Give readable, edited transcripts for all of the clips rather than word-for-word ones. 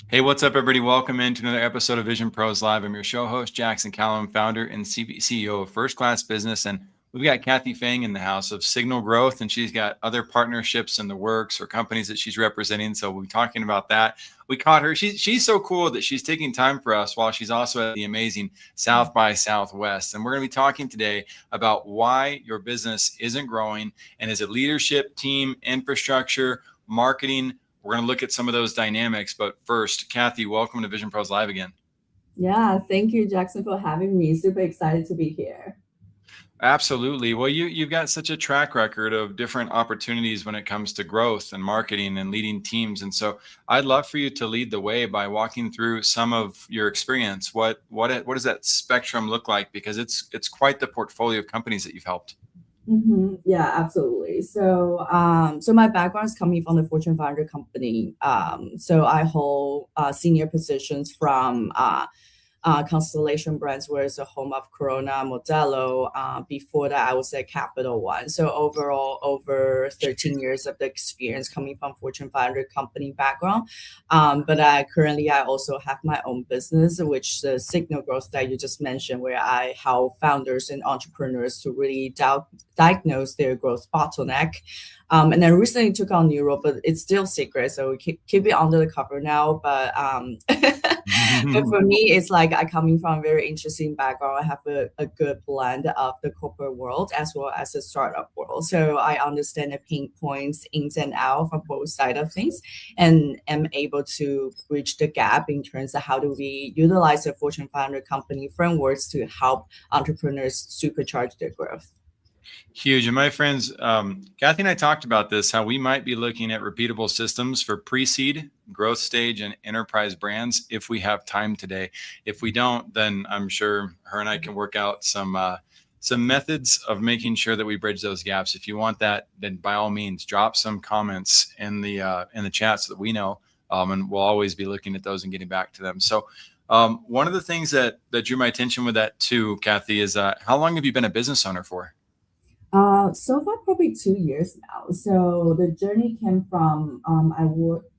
Hey, what's up, everybody? Welcome into another episode of Vision Pros Live. I'm your show host, Jackson Calame, founder and CEO of First Class Business. And we've got Kathie Feng in the house of Signal Growth, and she's got other partnerships in the works or companies that she's representing. So we'll be talking about that. We caught her. She's so cool that she's taking time for us while she's also at the amazing South by Southwest. And we're going to be talking today about why your business isn't growing, and is it leadership, team, infrastructure, marketing? We're going to look at some of those dynamics. But first, Kathie, welcome to Vision Pros Live again. Yeah, thank you, Jackson, for having me. Super excited to be here. Absolutely. Well, you've got such a track record of different opportunities when it comes to growth and marketing and leading teams. And so I'd love for you to lead the way by walking through some of your experience. What does that spectrum look like? Because it's quite the portfolio of companies that you've helped. Yeah, absolutely. So my background is coming from the Fortune 500 company. So I hold senior positions from Constellation Brands, where it's a home of Corona, Modelo. Before that, I was at Capital One. So overall, over 13 years of the experience coming from Fortune 500 company background. But I also have my own business, which the Signal Growth that you just mentioned, where I help founders and entrepreneurs to really diagnose their growth bottleneck. And then recently took on new role, but it's still secret, so we keep it under the cover now. But for me, it's like I coming from a very interesting background. I have a good blend of the corporate world as well as the startup world. So I understand the pain points, ins and out from both sides of things, and am able to bridge the gap in terms of how do we utilize the Fortune 500 company frameworks to help entrepreneurs supercharge their growth. Huge. And my friends, Kathie and I talked about this, how we might be looking at repeatable systems for pre-seed, growth stage, and enterprise brands if we have time today. If we don't, then I'm sure her and I can work out some methods of making sure that we bridge those gaps. If you want that, then by all means, drop some comments in the chat so that we know, and we'll always be looking at those and getting back to them. So one of the things that drew my attention with that too, Kathie, is how long have you been a business owner for? So far, probably 2 years now. So the journey came from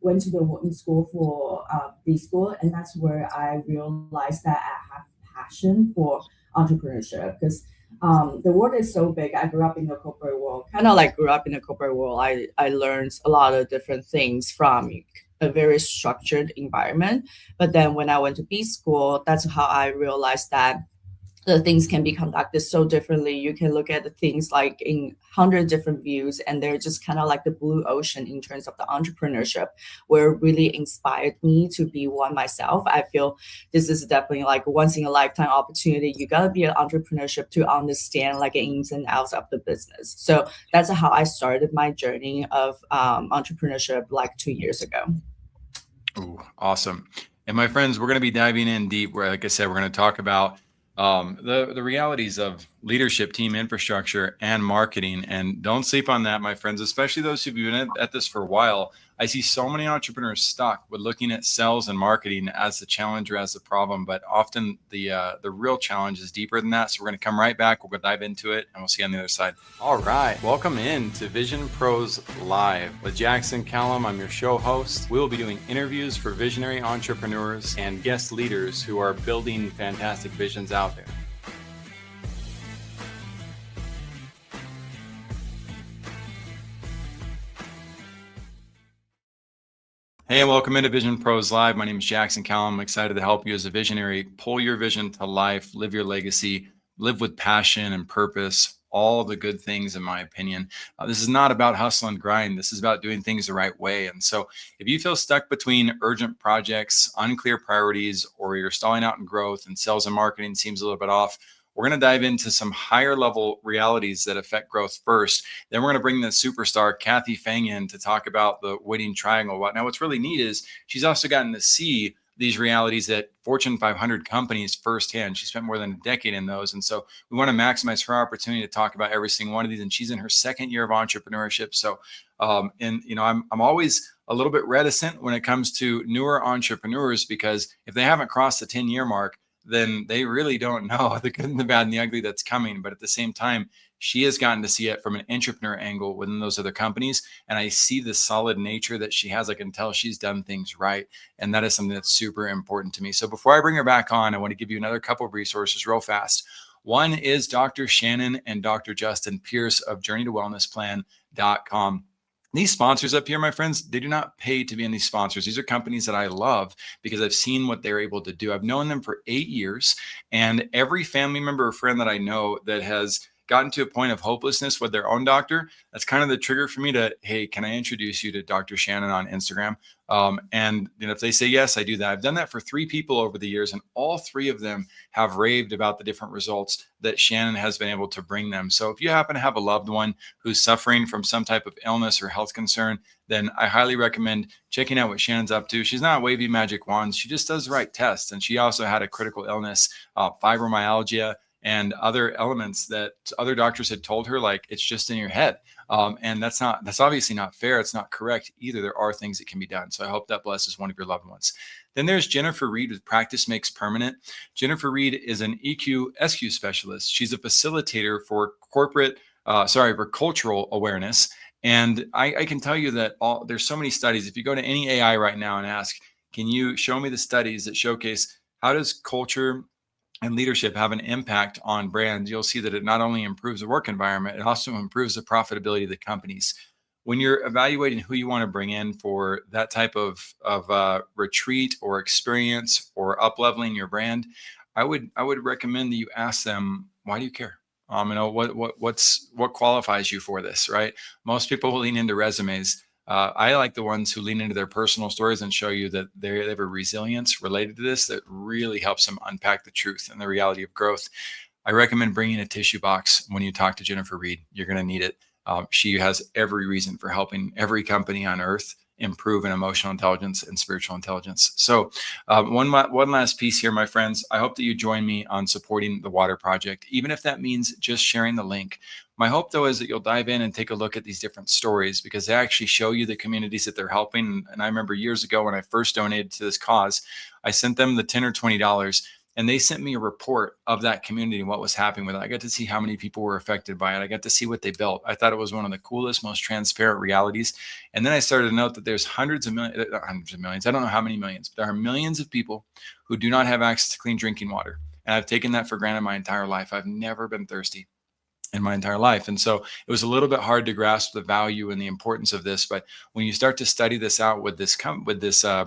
went to the Wharton School for B school, and that's where I realized that I have passion for entrepreneurship because the world is so big. I grew up in the corporate world, kind of like grew up in the corporate world. I learned a lot of different things from a very structured environment. But then when I went to B school, that's how I realized that the things can be conducted so differently. You can look at the things like in 100 different views, and they're just kind of like the blue ocean in terms of the entrepreneurship, where it really inspired me to be one myself. I feel this is definitely like a once in a lifetime opportunity. You gotta be an entrepreneurship to understand like the ins and outs of the business. So that's how I started my journey of entrepreneurship like 2 years ago. Ooh, awesome. And my friends, we're going to be diving in deep where, like I said, we're going to talk about the realities of leadership, team infrastructure, and marketing. And don't sleep on that, my friends, especially those who've been at this for a while. I see so many entrepreneurs stuck with looking at sales and marketing as the challenge or as the problem, but often the real challenge is deeper than that. So we're going to come right back. We're going to dive into it, and we'll see you on the other side. All right, welcome in to Vision Pros Live with Jackson Calame. I'm your show host. We will be doing interviews for visionary entrepreneurs and guest leaders who are building fantastic visions out there. Hey, and welcome into Vision Pros Live. My name is Jackson Calame. I'm excited to help you as a visionary pull your vision to life, live your legacy, live with passion and purpose, all the good things, in my opinion. This is not about hustle and grind. This is about doing things the right way. And so if you feel stuck between urgent projects, unclear priorities, or you're stalling out in growth and sales and marketing seems a little bit off, we're going to dive into some higher level realities that affect growth first. Then we're going to bring the superstar Kathie Feng in to talk about the winning triangle. Now, what's really neat is she's also gotten to see these realities at Fortune 500 companies firsthand. She spent more than a decade in those. And so we want to maximize her opportunity to talk about every single one of these. And she's in her second year of entrepreneurship. So, I'm always a little bit reticent when it comes to newer entrepreneurs, because if they haven't crossed the 10-year mark, then they really don't know the good and the bad and the ugly that's coming. But at the same time, she has gotten to see it from an entrepreneur angle within those other companies. And I see the solid nature that she has. I can tell she's done things right. And that is something that's super important to me. So before I bring her back on, I want to give you another couple of resources real fast. One is Dr. Shannon and Dr. Justin Pierce of journeytowellnessplan.com. These sponsors up here, my friends, they do not pay to be in these sponsors. These are companies that I love because I've seen what they're able to do. I've known them for 8 years, and every family member or friend that I know that has gotten to a point of hopelessness with their own doctor, that's kind of the trigger for me to, hey, can I introduce you to Dr. Shannon on Instagram? And if they say yes, I do that. I've done that for 3 people over the years, and all 3 of them have raved about the different results that Shannon has been able to bring them. So if you happen to have a loved one who's suffering from some type of illness or health concern, then I highly recommend checking out what Shannon's up to. She's not wavy magic wands. She just does the right tests. And she also had a critical illness, fibromyalgia, and other elements that other doctors had told her, like, it's just in your head. And that's obviously not fair. It's not correct either. There are things that can be done. So I hope that blesses one of your loved ones. Then there's Jennifer Reed with Practice Makes Permanent. Jennifer Reed is an EQ SQ specialist. She's a facilitator for for cultural awareness. And I can tell you that there's so many studies. If you go to any AI right now and ask, can you show me the studies that showcase how does culture and leadership have an impact on brands, you'll see that it not only improves the work environment, it also improves the profitability of the companies. When you're evaluating who you want to bring in for that type of retreat or experience or up leveling your brand, I would recommend that you ask them, why do you care? What qualifies you for this, right? Most people will lean into resumes. I like the ones who lean into their personal stories and show you that they have a resilience related to this that really helps them unpack the truth and the reality of growth. I recommend bringing a tissue box when you talk to Jennifer Reed. You're going to need it. She has every reason for helping every company on earth improve in emotional intelligence and spiritual intelligence. So one last piece here, my friends. I hope that you join me on supporting the Water Project, even if that means just sharing the link. My hope, though, is that you'll dive in and take a look at these different stories because they actually show you the communities that they're helping. And I remember years ago when I first donated to this cause, I sent them the $10 or $20. And they sent me a report of that community and what was happening with it. I got to see how many people were affected by it. I got to see what they built. I thought it was one of the coolest, most transparent realities. And then I started to note that there's hundreds of millions. I don't know how many millions, but there are millions of people who do not have access to clean drinking water. And I've taken that for granted my entire life. I've never been thirsty in my entire life. And so it was a little bit hard to grasp the value and the importance of this. But when you start to study this out with this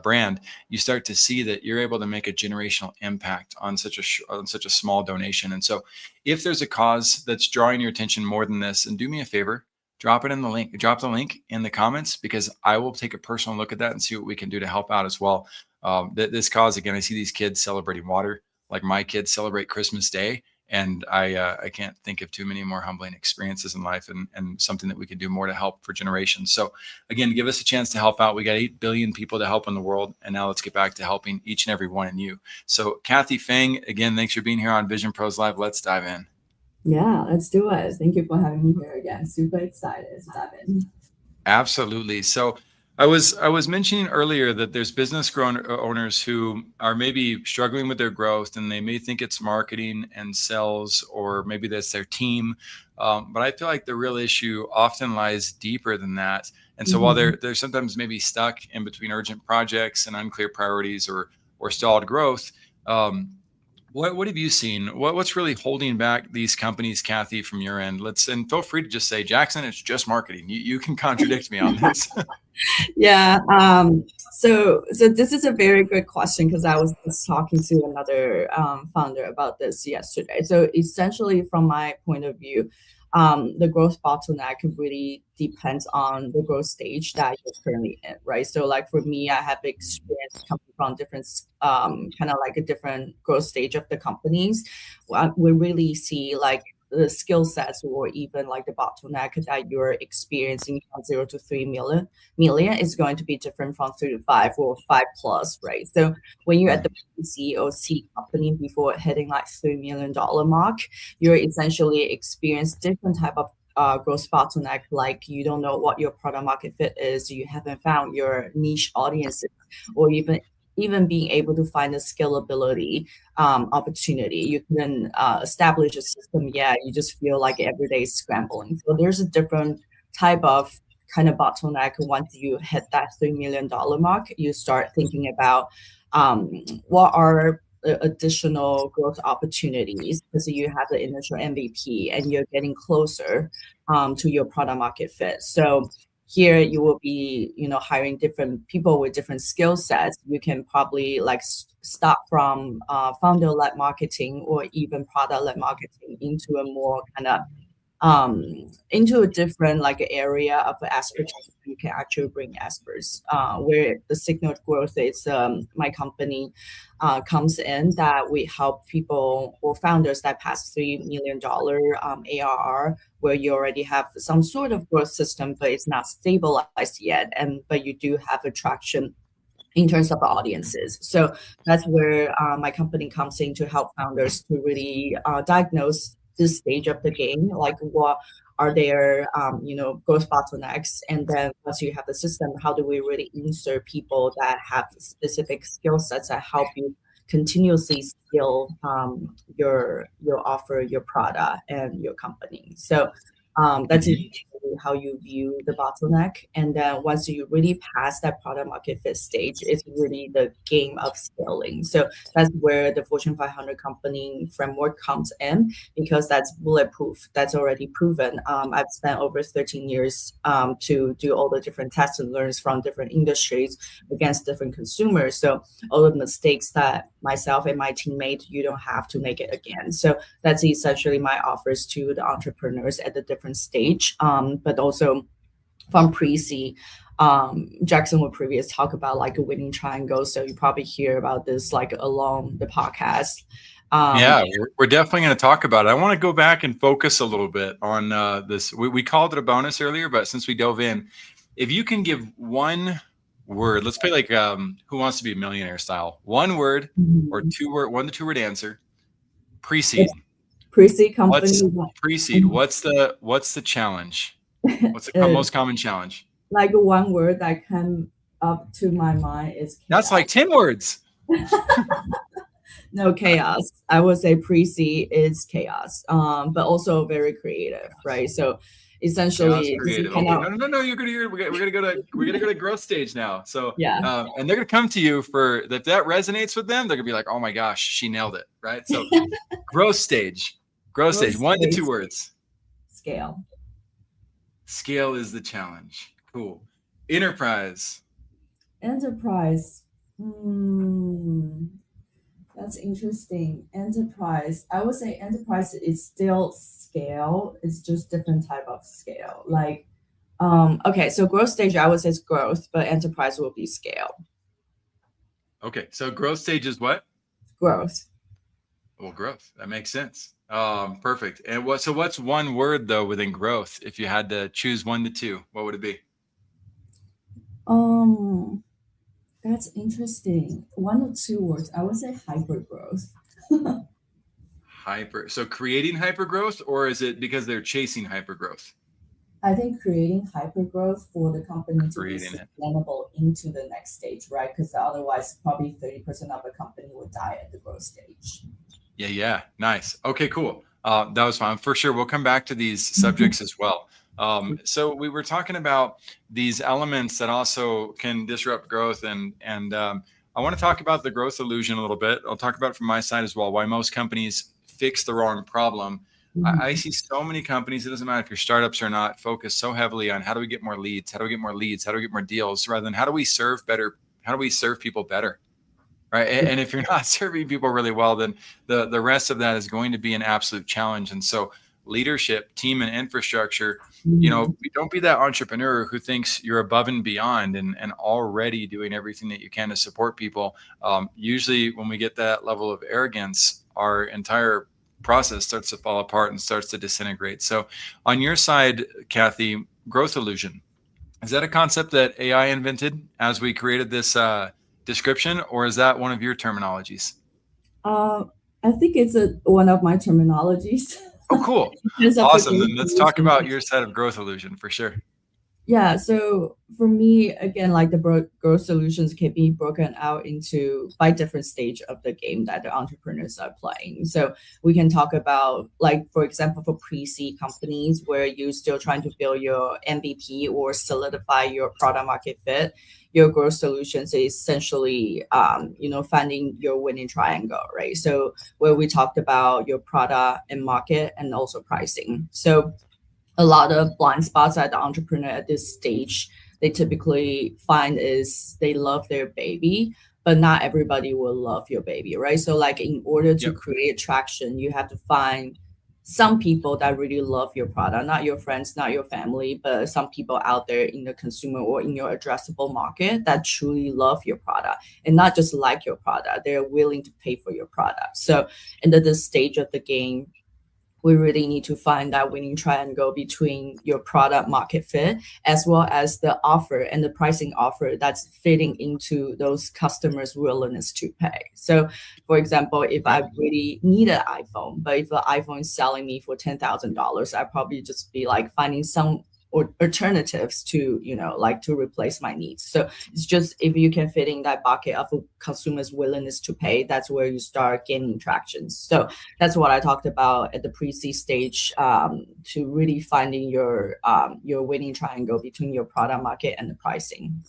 brand, you start to see that you're able to make a generational impact on such a small donation. And so if there's a cause that's drawing your attention more than this, and do me a favor, drop the link in the comments, because I will take a personal look at that and see what we can do to help out as well. This cause, again, I see these kids celebrating water like my kids celebrate Christmas Day. And I can't think of too many more humbling experiences in life, and something that we can do more to help for generations. So again, give us a chance to help out. We got 8 billion people to help in the world. And now let's get back to helping each and every one of you. So Kathie Feng, again, thanks for being here on Vision Pros Live. Let's dive in. Yeah, let's do it. Thank you for having me here again. Super excited to dive in. Absolutely. So I was mentioning earlier that there's business owners who are maybe struggling with their growth, and they may think it's marketing and sales, or maybe that's their team. But I feel like the real issue often lies deeper than that. And so while they're sometimes maybe stuck in between urgent projects and unclear priorities or stalled growth, what have you seen? What's really holding back these companies, Kathie, from your end? And feel free to just say, Jackson, it's just marketing. You can contradict me on this. Yeah. So this is a very good question, because I was just talking to another founder about this yesterday. So essentially, from my point of view, the growth bottleneck really depends on the growth stage that you're currently in, right? So like for me, I have experience coming from different kind of like a different growth stage of the companies. We really see like the skill sets, or even like the bottleneck that you're experiencing from 0 to 3 million is going to be different from 3 to 5 or 5 plus, right? So when you're at the CEO C company before hitting like $3 million mark, you're essentially experience different type of growth bottleneck, like you don't know what your product market fit is, you haven't found your niche audiences, or even being able to find a scalability opportunity. You can establish a system yet. You just feel like every day is scrambling. So there's a different type of kind of bottleneck. Once you hit that $3 million mark, you start thinking about what are additional growth opportunities, because you have the initial MVP and you're getting closer to your product market fit. So here you will be, hiring different people with different skill sets. You can probably like start from founder-led marketing or even product-led marketing into a more kind of into a different like area of expertise. You can actually bring experts where the signal growth is my company comes in, that we help people or founders that pass $3 million ARR, where you already have some sort of growth system but it's not stabilized yet, but you do have attraction in terms of audiences. So that's where my company comes in to help founders to really diagnose this stage of the game, like what are their growth bottlenecks, and then once you have the system, how do we really insert people that have specific skill sets that help you continuously scale your offer, your product, and your company. So that's how you view the bottleneck. And then once you really pass that product market fit stage, it's really the game of scaling. So that's where the Fortune 500 company framework comes in, because that's bulletproof. That's already proven. I've spent over 13 years to do all the different tests and learns from different industries against different consumers. So all the mistakes that myself and my teammate, you don't have to make it again. So that's essentially my offers to the entrepreneurs at the different stage. But also from pre-seed, Jackson would previously talk about like a winning triangle. So you probably hear about this like along the podcast. Yeah, we're definitely going to talk about it. I want to go back and focus a little bit on this. We called it a bonus earlier, but since we dove in, if you can give one word, let's play like Who Wants to Be a Millionaire style. One word or one to two word answer. Pre-seed. Pre-seed company. Pre-seed? What's the challenge? What's the most common challenge? Like one word that came up to my mind is chaos. That's like 10 words. No, chaos. I would say pre-seed is chaos, but also very creative, right? So essentially, creative. Okay. No. We're gonna go to growth stage now. So yeah, and they're gonna come to you for if that resonates with them. They're gonna be like, oh my gosh, she nailed it, right? So growth stage. 1 to 2 words. Scale. Scale is the challenge. Cool. Enterprise. That's interesting. Enterprise. I would say enterprise is still scale. It's just different type of scale. Like, okay, so growth stage, I would say is growth, but enterprise will be scale. Okay, so growth stage is what? Growth. Well, growth. That makes sense. Perfect. And what's one word though within growth? If you had to choose 1 to 2, what would it be? That's interesting. 1 or 2 words. I would say hyper growth. So creating hyper growth, or is it because they're chasing hyper growth? I think creating hyper growth for the company to be sustainable into the next stage, right? Because otherwise, probably 30% of the company would die at the growth stage. Yeah. Nice. Okay, cool. That was fun. For sure. We'll come back to these subjects as well. So we were talking about these elements that also can disrupt growth, and I want to talk about the growth illusion a little bit. I'll talk about it from my side as well, why most companies fix the wrong problem. I see so many companies, it doesn't matter if you're startups or not, focus so heavily on how do we get more leads? How do we get more leads? How do we get more deals? Rather than how do we serve better? How do we serve people better? Right. And if you're not serving people really well, then the rest of that is going to be an absolute challenge. And so leadership, team, and infrastructure, don't be that entrepreneur who thinks you're above and beyond and already doing everything that you can to support people. Usually when we get that level of arrogance, our entire process starts to fall apart and starts to disintegrate. So on your side, Kathie, growth illusion, is that a concept that AI invented as we created this description, or is that one of your terminologies? I think it's one of my terminologies. Oh, cool. Awesome. Then let's talk about your side of growth illusion for sure. Yeah, so for me, again, like the growth solutions can be broken out into by different stage of the game that the entrepreneurs are playing. So we can talk about, like, for example, for pre-seed companies where you're still trying to build your MVP or solidify your product market fit. Your growth solutions is essentially, finding your winning triangle, right? So where we talked about your product and market and also pricing. So a lot of blind spots at the entrepreneur at this stage they typically find is they love their baby, but not everybody will love your baby, right? So like in order to Yep. create traction, you have to find some people that really love your product, not your friends, not your family, but some people out there in the consumer or in your addressable market that truly love your product and not just like your product, they're willing to pay for your product. So in this stage of the game, we really need to find that winning triangle between your product market fit as well as the offer and the pricing offer that's fitting into those customers' willingness to pay. So, for example, if Okay. I really need an iPhone, but if the iPhone is selling me for $10,000, I probably just be like finding some or alternatives to like to replace my needs. So it's just if you can fit in that bucket of a consumer's willingness to pay, that's where you start gaining traction. So that's what I talked about at the pre-seed stage, to really finding your winning triangle between your product market and the pricing.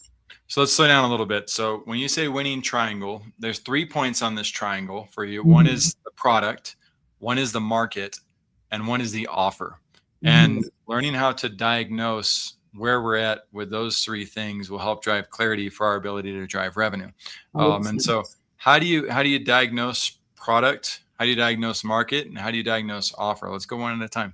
So let's slow down a little bit. So when you say winning triangle, there's 3 points on this triangle for you. One Mm-hmm. is the product, one is the market, and one is the offer. Mm-hmm. And learning how to diagnose where we're at with those 3 things will help drive clarity for our ability to drive revenue. And 100%. so, how do you diagnose product? How do you diagnose market? And how do you diagnose offer? Let's go one at a time.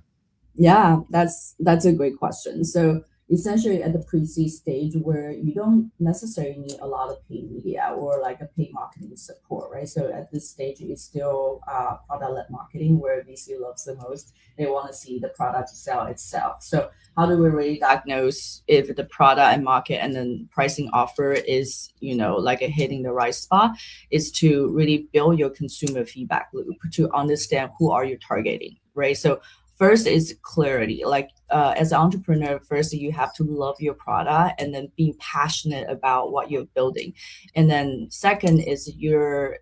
Yeah, that's a great question. So essentially at the pre-seed stage where you don't necessarily need a lot of paid media or like a paid marketing support, right? So at this stage, it's still product-led marketing where VC loves the most. They want to see the product sell itself. So how do we really diagnose if the product and market and then pricing offer is, like a hitting the right spot is to really build your consumer feedback loop to understand who are you targeting, right? So first is clarity. Like as an entrepreneur, first you have to love your product and then be passionate about what you're building. And then second is your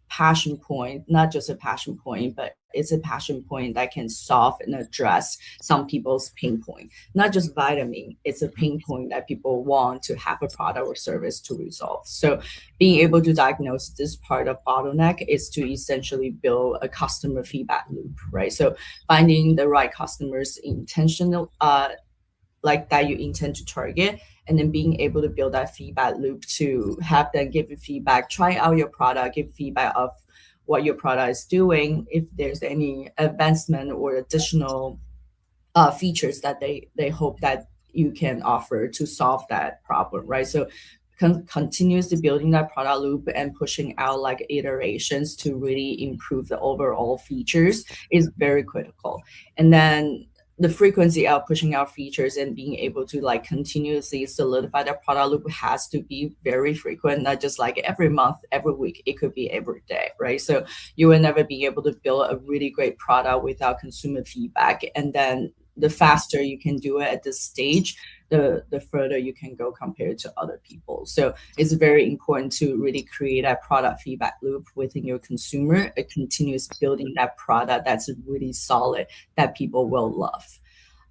passion point, not just a passion point, but it's a passion point that can solve and address some people's pain point. Not just vitamin, it's a pain point that people want to have a product or service to resolve. So being able to diagnose this part of bottleneck is to essentially build a customer feedback loop, right? So finding the right customers intentional, like that you intend to target, and then being able to build that feedback loop to have them give you feedback, try out your product, give feedback of what your product is doing, if there's any advancement or additional features that they hope that you can offer to solve that problem, right? So continuously building that product loop and pushing out like iterations to really improve the overall features is very critical. And then the frequency of pushing out features and being able to like continuously solidify that product loop has to be very frequent, not just like every month, every week. It could be every day, right? So you will never be able to build a really great product without consumer feedback. And then the faster you can do it at this stage, the further you can go compared to other people. So it's very important to really create a product feedback loop within your consumer, a continuous building that product that's really solid that people will love.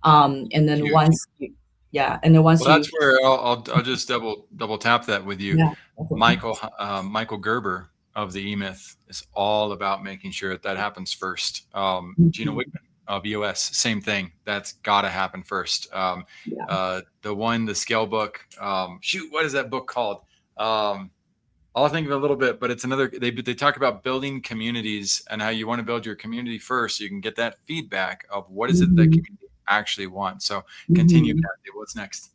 And then Huge. once you, yeah, and then once Well, you, that's where I'll just double tap that with you. yeah, definitely. Michael Gerber of the E-Myth is all about making sure that happens first. Gina Mhm. Wickman of EOS, same thing. That's got to happen first. Yeah. The scale book. Shoot, what is that book called? I'll think of it a little bit, but it's another. They talk about building communities and how you want to build your community first, so you can get that feedback of what is it that Mhm. community actually wants. So continue, Mhm. Kathie. What's next?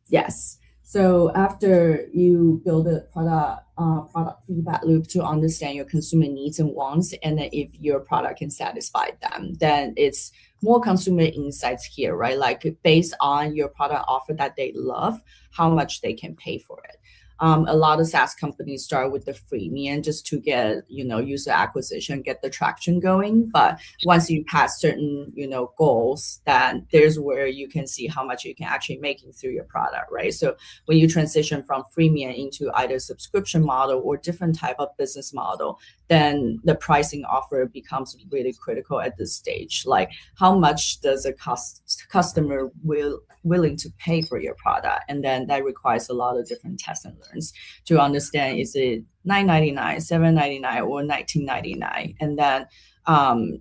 Yes. So after you build a product feedback loop to understand your consumer needs and wants, and then if your product can satisfy them, then it's more consumer insights here, right? Like based on your product offer that they love, how much they can pay for it. A lot of SaaS companies start with the freemium just to get, user acquisition, get the traction going. But once you pass certain, goals, then there's where you can see how much you can actually making through your product, right? So when you transition from freemium into either subscription model or different type of business model, then the pricing offer becomes really critical at this stage. Like how much does a customer willing to pay for your product? And then that requires a lot of different tests and learns to understand, is it $9.99, $7.99, or $19.99? And then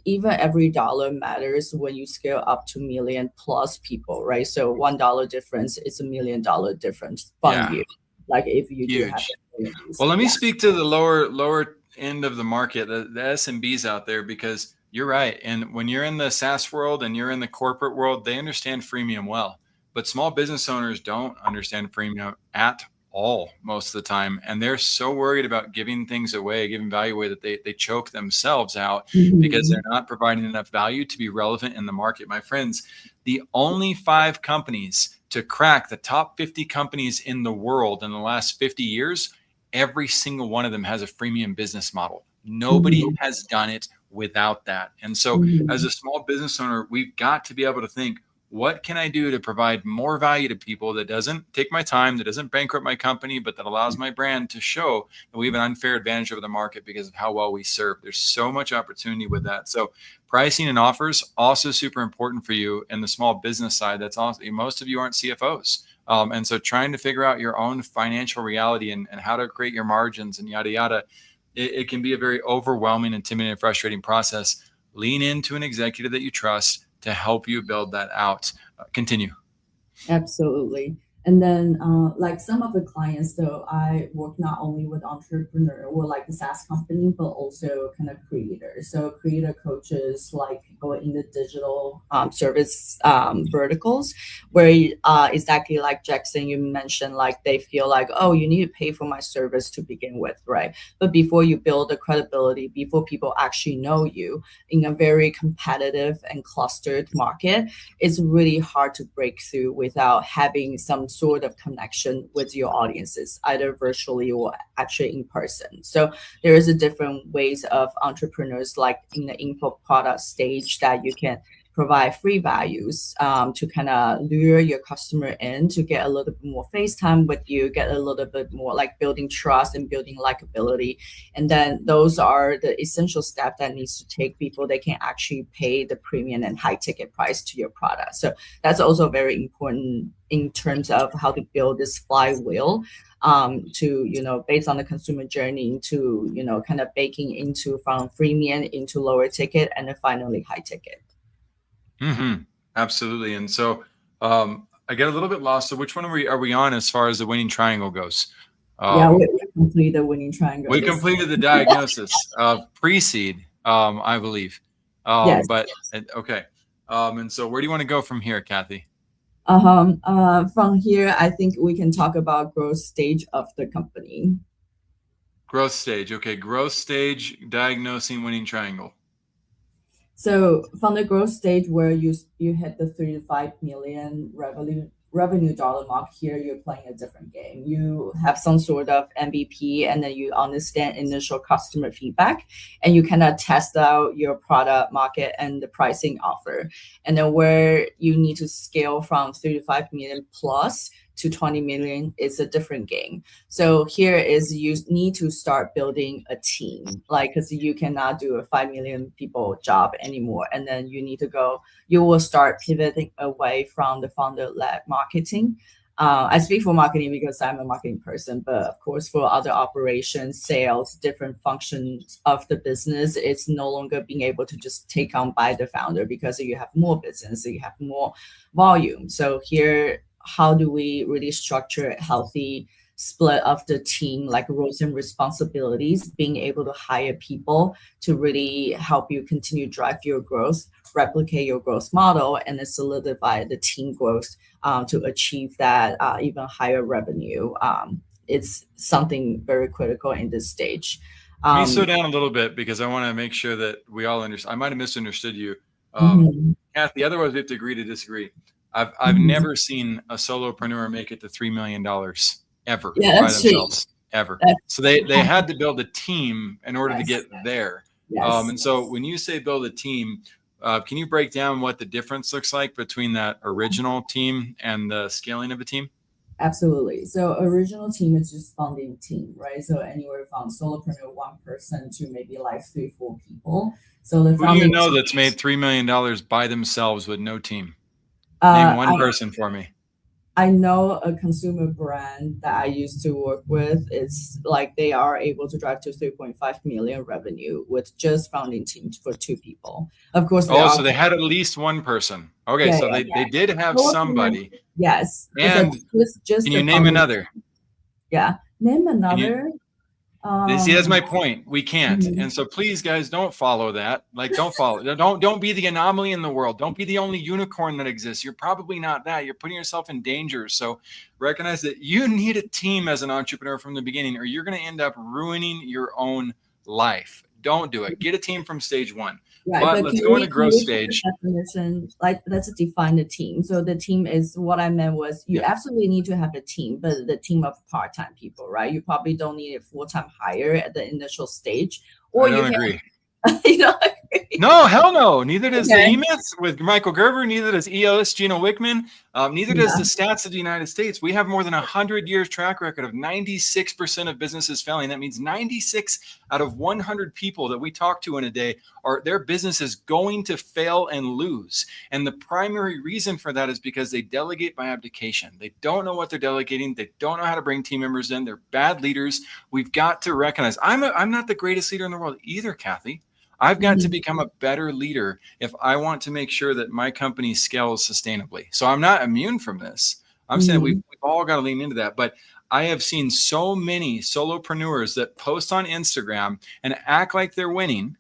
even every dollar matters when you scale up to million plus people, right? So $1 difference is $1 million difference from Yeah, you. Like if you do have huge. a Well, let me yeah. speak to the lower end of the market, the SMBs out there, because you're right. And when you're in the SaaS world and you're in the corporate world, they understand freemium well. But small business owners don't understand freemium at all most of the time. And they're so worried about giving things away, giving value away, that they choke themselves out because Mhm. they're not providing enough value to be relevant in the market. My friends, the only 5 companies to crack the top 50 companies in the world in the last 50 years, every single one of them has a freemium business model. Nobody Mhm. has done it without that. And so, as Mhm. a small business owner, we've got to be able to think, what can I do to provide more value to people that doesn't take my time, that doesn't bankrupt my company, but that allows my brand to show that we have an unfair advantage over the market because of how well we serve? There's so much opportunity with that. So, pricing and offers also super important for you in the small business side. That's also, most of you aren't CFOs. And so trying to figure out your own financial reality and how to create your margins and yada, yada, it can be a very overwhelming, intimidating, frustrating process. Lean into an executive that you trust to help you build that out. Continue. Absolutely. And then, like some of the clients, so I work not only with entrepreneur or like a SaaS company, but also kind of creators. So creator coaches, like people in the digital service verticals, where exactly like Jackson, you mentioned, like they feel like, oh, you need to pay for my service to begin with, right? But before you build the credibility, before people actually know you in a very competitive and clustered market, it's really hard to break through without having some sort of connection with your audiences, either virtually or actually in person. So there is a different ways of entrepreneurs, like in the info product stage, that you can provide free values to kind of lure your customer in to get a little bit more face time with you, get a little bit more like building trust and building likability. And then those are the essential step that needs to take before they can actually pay the premium and high ticket price to your product. So that's also very important in terms of how to build this flywheel, to, based on the consumer journey, to, kind of baking into from freemium into lower ticket and then finally high ticket. Mm-hmm. Absolutely. And so I get a little bit lost. So which one are we on as far as the winning triangle goes? Yeah, Um, we complete the winning triangle we this. completed the diagnosis of pre-seed, I believe. Yes. But okay. And so where do you want to go from here, Kathie? From here, I think we can talk about growth stage of the company. Growth stage. Okay. Growth stage, diagnosing winning triangle. So from the growth stage where you hit the 3 to 5 million revenue dollar mark, here you're playing a different game. You have some sort of MVP, and then you understand initial customer feedback, and you kind of test out your product market and the pricing offer. And then where you need to scale from 3 to 5 million plus to 20 million is a different game. So here is you need to start building a team, like because you cannot do a 5 million people job anymore, and then you need to go. You will start pivoting away from the founder-led marketing. I speak for marketing because I'm a marketing person, but of course for other operations, sales, different functions of the business, it's no longer being able to just take on by the founder because you have more business, so you have more volume. So here, how do we really structure a healthy split of the team, like roles and responsibilities, being able to hire people to really help you continue drive your growth, replicate your growth model, and then solidify the team growth to achieve that even higher revenue. It's something very critical in this stage. Let me slow Um, down a little bit because I want to make sure that we all understand. I might have misunderstood you. mhm, Kathie, otherwise we have to agree to disagree. I've mhm. never seen a solopreneur make it to $3 million. ever Yeah, by that's true. themselves, ever. That's So they had to build a team in order to yes, get there. yes, And so when you say build a team, can you break down what the difference looks like between that original team and the scaling of a team? absolutely. So original team is just founding team, right? So anywhere from solopreneur one person to maybe like three, four people. So the Who do you founding know team, that's made $3 million by themselves with no team? Name uh, one I person for me. I know a consumer brand that I used to work with. It's like they are able to drive to 3.5 million revenue with just founding teams for two people. Of course, there Oh, are so they had at least one person. Okay, yeah, so yeah, they did have solopreneur, somebody. yes, but And that's just can the you name founding. another? Yeah, name Can you another. see, that's Um, my point. We can't. mhm. And so please guys, don't follow that. Like don't follow. Don't be the anomaly in the world. Don't be the only unicorn that exists. You're probably not that. You're putting yourself in danger. So recognize that you need a team as an entrepreneur from the beginning, or you're going to end up ruining your own life. Don't do it. Get a team from stage one. Right, But but let's go into can growth we put the stage. definition, like let's define the team. So the team is what I meant was you Yeah, absolutely need to have a team, but the team of part-time people, right? You probably don't need a full-time hire at the initial stage, or I you don't can, agree. you know, No, hell no. Neither does the okay, E-Myth with Michael Gerber. Neither does EOS Gino Wickman. Neither does yeah, the stats of the United States. We have more than 100 years track record of 96% of businesses failing. That means 96 out of 100 people that we talk to in a day are their business is going to fail and lose. And the primary reason for that is because they delegate by abdication. They don't know what they're delegating. They don't know how to bring team members in. They're bad leaders. We've got to recognize I'm not the greatest leader in the world either, Kathie. I've got to mhm, become a better leader if I want to make sure that my company scales sustainably. So I'm not immune from this. I'm saying mhm, we've all got to lean into that. But I have seen so many solopreneurs that post on Instagram and act like they're winning.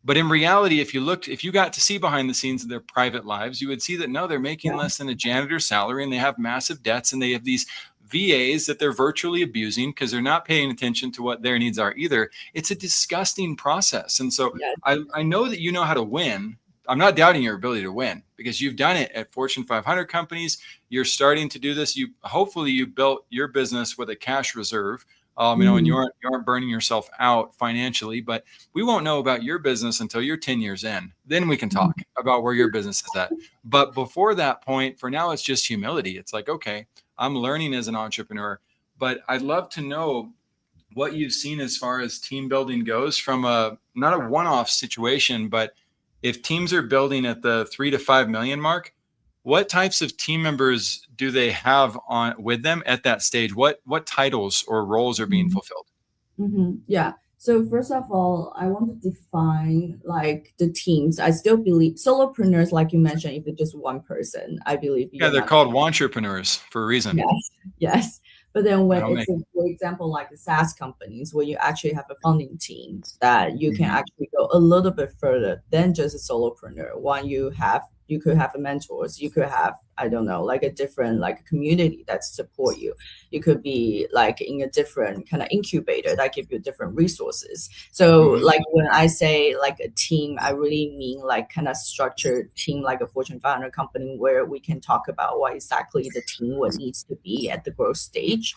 But in reality, if you got to see behind the scenes of their private lives, you would see that no, they're making yeah, less than a janitor's salary and they have massive debts and they have these VAs that they're virtually abusing because they're not paying attention to what their needs are either. It's a disgusting process. And so yeah, I know that you know how to win. I'm not doubting your ability to win because you've done it at Fortune 500 companies. You're starting to do this. You hopefully you built your business with a cash reserve, and mhm, you aren't burning yourself out financially. But we won't know about your business until you're 10 years in. Then we can mhm, talk about where your business is at. But before that point, for now, it's just humility. It's like, okay, I'm learning as an entrepreneur, but I'd love to know what you've seen as far as team building goes from a not a one-off situation, but if teams are building at the 3 to 5 million mark, what types of team members do they have on with them at that stage? What titles or roles are being mhm. fulfilled? Yeah. So first of all, I want to define like the teams. I still believe solopreneurs, like you mentioned, if it's just one person, I believe Yeah, you're they're not. called entrepreneurs for a reason. Yes, yes. But then when Not me. it's, for example, like the SaaS companies, where you actually have a founding team that you can Mhm. actually go a little bit further than just a solopreneur. One, you could have mentors, you could have, I don't know, like a different like community that support you. You could be like in a different kind of incubator that give you different resources. So Mhm. like when I say like a team, I really mean like kind of structured team like a Fortune 500 company where we can talk about what exactly the team what needs to be at the growth stage.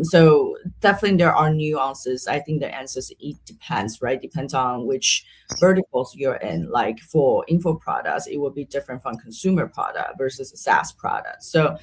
So definitely there are nuances. I think the answers it depends, right? Depends on which verticals you're in. Like for info products, it will be different from consumer product versus a SaaS product. So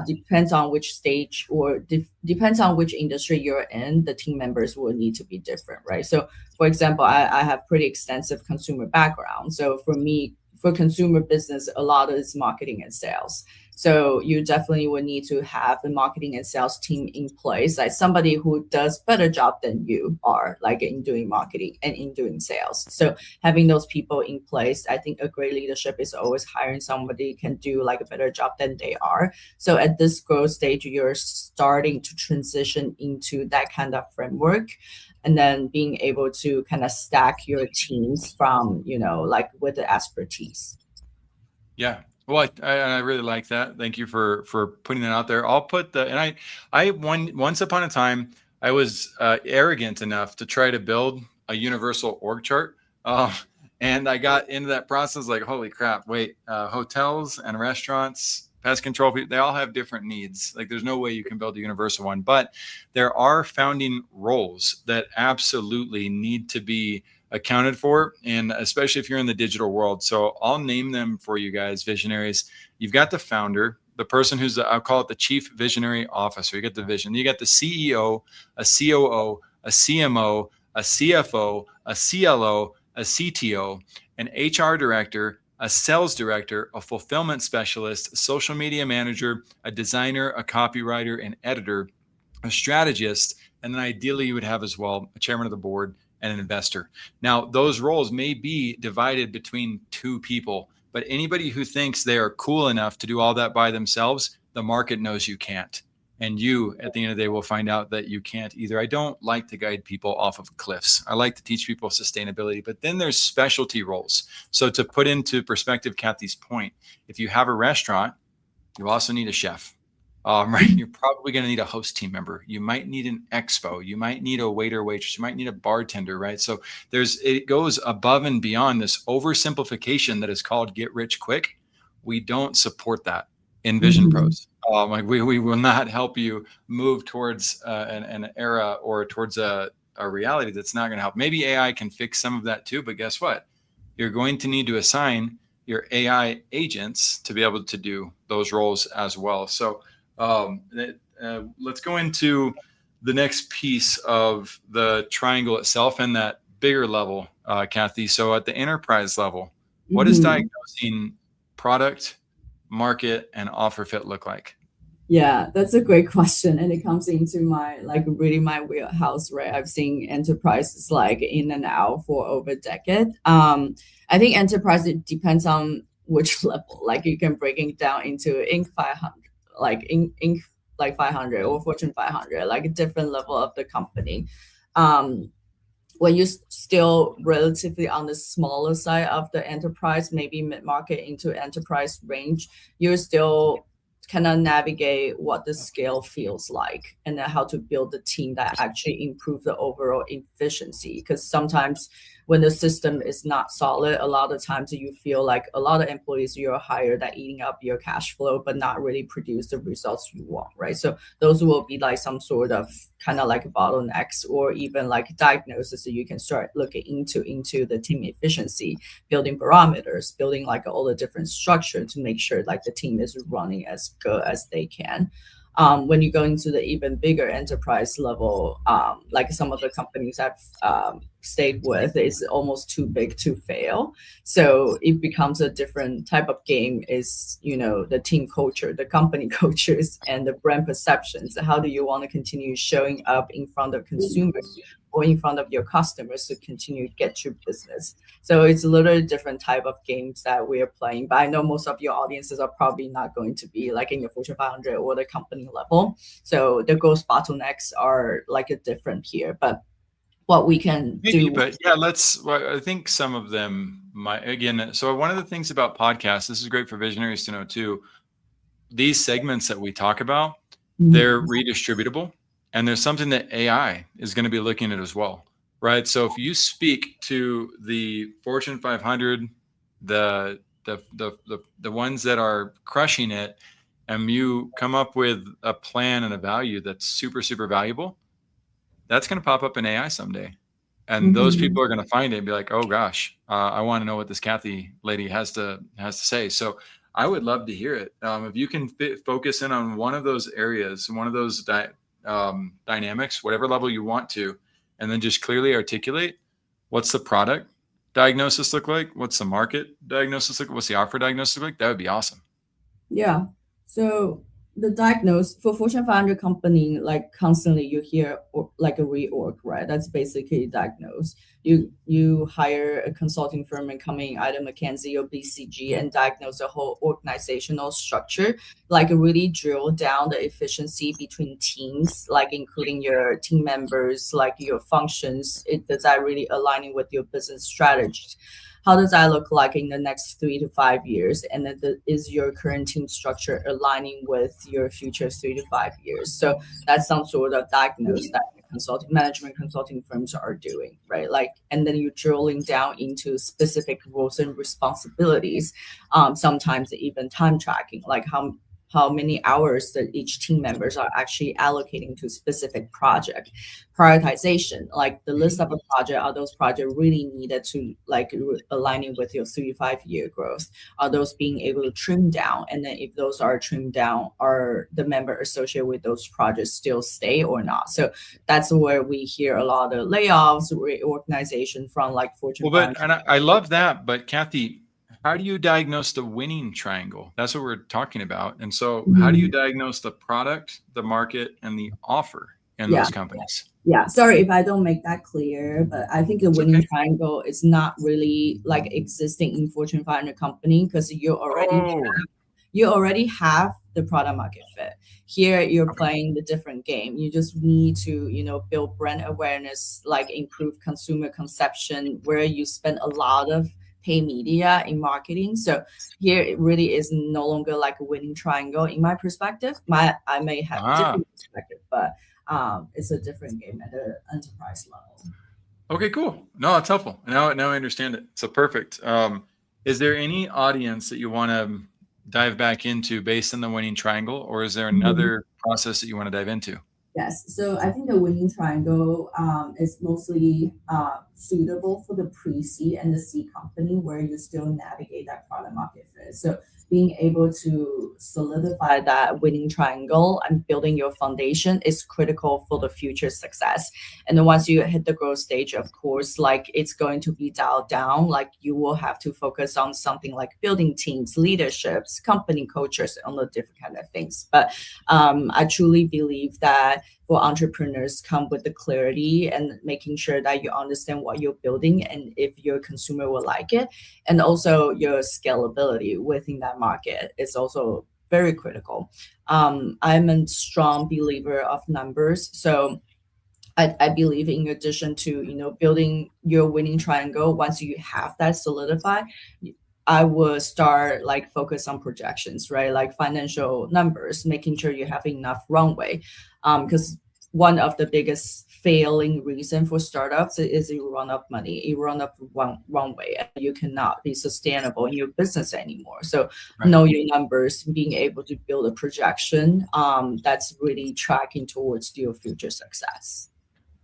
depends on which stage or depends on which industry you're in, the team members will need to be different, right? So for example, I have pretty extensive consumer background. So for me, for consumer business, a lot is marketing and sales. So you definitely would need to have a marketing and sales team in place, like somebody who does better job than you are, like in doing marketing and in doing sales. So having those people in place, I think a great leadership is always hiring somebody who can do like a better job than they are. So at this growth stage, you're starting to transition into that kind of framework and then being able to kind of stack your teams from, like with the expertise. Yeah. Well, I really like that. Thank you for putting that out there. I'll put the and once upon a time I was arrogant enough to try to build a universal org chart, and I got into that process like, holy crap! Wait, hotels and restaurants pest control people, they all have different needs. Like there's no way you can build a universal one, but there are founding roles that absolutely need to be accounted for, and especially if you're in the digital world. So I'll name them for you guys, visionaries. You've got the founder, the person who's I'll call it the chief visionary officer. You get the vision. You got the CEO, a COO, a CMO, a CFO, a CLO, a CTO, an HR director, a sales director, a fulfillment specialist, a social media manager, a designer, a copywriter, an editor, a strategist, and then ideally you would have as well a chairman of the board and an investor. Now, those roles may be divided between two people, but anybody who thinks they are cool enough to do all that by themselves, the market knows you can't. And you, at the end of the day, will find out that you can't either. I don't like to guide people off of cliffs. I like to teach people sustainability, but then there's specialty roles. So to put into perspective Kathie's point, if you have a restaurant, you also need a chef. Right, you're probably going to need a host team member. You might need an expo. You might need a waiter, waitress. You might need a bartender, right? So it goes above and beyond this oversimplification that is called get rich quick. We don't support that in Vision Pros. Like we will not help you move towards an era or towards a reality that's not going to help. Maybe AI can fix some of that too, but guess what? You're going to need to assign your AI agents to be able to do those roles as well. So let's go into the next piece of the triangle itself and that bigger level, Kathie. So at the enterprise level, what does diagnosing product, market, and offer fit look like? Yeah, that's a great question. And it comes into my really my wheelhouse, right? I've seen enterprises like in and out for over a decade. I think enterprise, it depends on which level. Like you can break it down into Inc. 500, like Inc. like 500 or Fortune 500, like a different level of the company. When you're still relatively on the smaller side of the enterprise, maybe mid-market into enterprise range, you're still kind of navigate what the scale feels like and then how to build the team that actually improve the overall efficiency. Because sometimes when the system is not solid, a lot of times you feel like a lot of employees you're hired that eating up your cash flow, but not really produce the results you want, right? So those will be like some sort of kind of like bottlenecks or even like diagnosis that you can start looking into the team efficiency, building parameters, building like all the different structure to make sure like the team is running as good as they can. When you go into the even bigger enterprise level, like some of the companies I've stayed with, is almost too big to fail. So it becomes a different type of game. Is the team culture, the company cultures, and the brand perceptions. How do you want to continue showing up in front of consumers or in front of your customers to continue to get your business? So it's a little different type of games that we are playing. But I know most of your audiences are probably not going to be like in the Fortune 500 or the company level. So the growth bottlenecks are like a different here. But what we can Maybe, do. but yeah, I think some of them might, again, so one of the things about podcasts, this is great for visionaries to know too, these segments that we talk about, they're redistributable, and there's something that AI is going to be looking at as well, right? So if you speak to the Fortune 500, the ones that are crushing it, and you come up with a plan and a value that's super, super valuable, that's going to pop up in AI someday. And those people are going to find it and be like, oh gosh, I want to know what this Kathie lady has to say. So I would love to hear it. If you can focus in on one of those areas, one of those dynamics, whatever level you want to, and then just clearly articulate what's the product diagnosis look like, what's the market diagnosis look like, what's the offer diagnosis look like, that would be awesome. Yeah. So the diagnose for Fortune 500 company, like constantly you hear like a reorg, right? That's basically diagnose. You hire a consulting firm and come in, either McKinsey or BCG, and diagnose the whole organizational structure, like really drill down the efficiency between teams, like including your team members, like your functions. Does that really aligning with your business strategy? How does that look like in the next 3 to 5 years? And then is your current team structure aligning with your future 3 to 5 years? So that's some sort of diagnose that management consulting firms are doing, right? Like, and then you're drilling down into specific roles and responsibilities. Sometimes even time tracking, like how many hours that each team members are actually allocating to specific project. Prioritization, like the list of a project, are those projects really needed to like aligning with your 3 to 5 year growth? Are those being able to trim down? And then if those are trimmed down, are the member associated with those projects still stay or not? So that's where we hear a lot of layoffs, reorganization from like Fortune Well, 500. and I love that. But Kathie, how do you diagnose the winning triangle? That's what we're talking about. And so, how do you Mhm. diagnose the product, the market, and the offer in Yeah. those companies? Yeah, sorry if I don't make that clear, but I think the It's winning okay. triangle is not really like existing in Fortune 500 company because Oh, you already have the product market fit. Here you're playing the different game. You just need to, build brand awareness, like improve consumer conception, where you spend a lot of pay media in marketing. So here it really is no longer like a winning triangle in my perspective. I may have ah, different perspective, but it's a different game at the enterprise level. okay, cool. No, it's helpful. Now I understand it. So perfect. Is there any audience that you want to dive back into based on the winning triangle, or is there Mhm. another process that you want to dive into? Yes, so I think the winning triangle is mostly suitable for the pre-seed and the seed company where you still navigate that product market fit. So being able to solidify that winning triangle and building your foundation is critical for the future success. And then once you hit the growth stage, of course, like it's going to be dialed down. Like you will have to focus on something like building teams, leaderships, company cultures, on the different kind of things. But I truly believe that for entrepreneurs come with the clarity and making sure that you understand what you're building and if your consumer will like it, and also your scalability within that market is also very critical. I'm a strong believer of numbers, so I believe in addition to building your winning triangle, once you have that solidified, I would start like focus on projections, right? Like financial numbers, making sure you have enough runway. Because one of the biggest failing reason for startups is you run up money, you run up runway, and you cannot be sustainable in your business anymore. So Right. know your numbers, being able to build a projection that's really tracking towards your future success.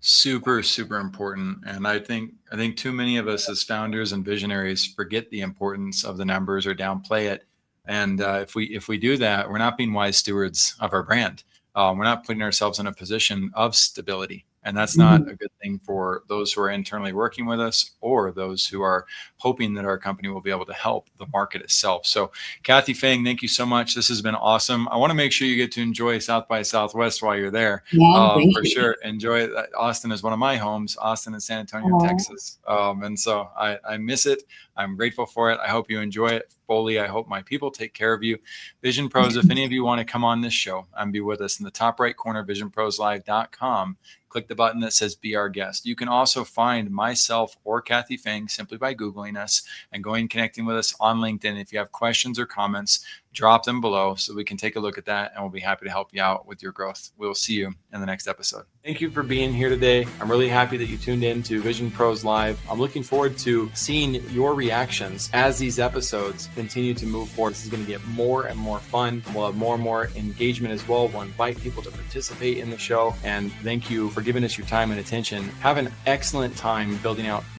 Super, super important. And I think too many of us as founders and visionaries forget the importance of the numbers or downplay it. And if we do that, we're not being wise stewards of our brand. We're not putting ourselves in a position of stability. And that's not Mhm. a good thing for those who are internally working with us or those who are hoping that our company will be able to help the market itself. So, Kathie Feng, thank you so much. This has been awesome. I want to make sure you get to enjoy South by Southwest while you're there. Yeah, thank For you. sure. Enjoy it. Austin is one of my homes, Austin and San Antonio, Aw. Texas. And so I miss it. I'm grateful for it. I hope you enjoy it fully. I hope my people take care of you. Vision Pros, if any of you want to come on this show and be with us in the top right corner, visionproslive.com, click the button that says be our guest. You can also find myself or Kathie Feng simply by Googling us and going and connecting with us on LinkedIn. If you have questions or comments, drop them below so we can take a look at that and we'll be happy to help you out with your growth. We'll see you in the next episode. Thank you for being here today. I'm really happy that you tuned in to Vision Pros Live. I'm looking forward to seeing your reactions as these episodes continue to move forward. This is going to get more and more fun. We'll have more and more engagement as well. We'll invite people to participate in the show. And thank you for giving us your time and attention. Have an excellent time building out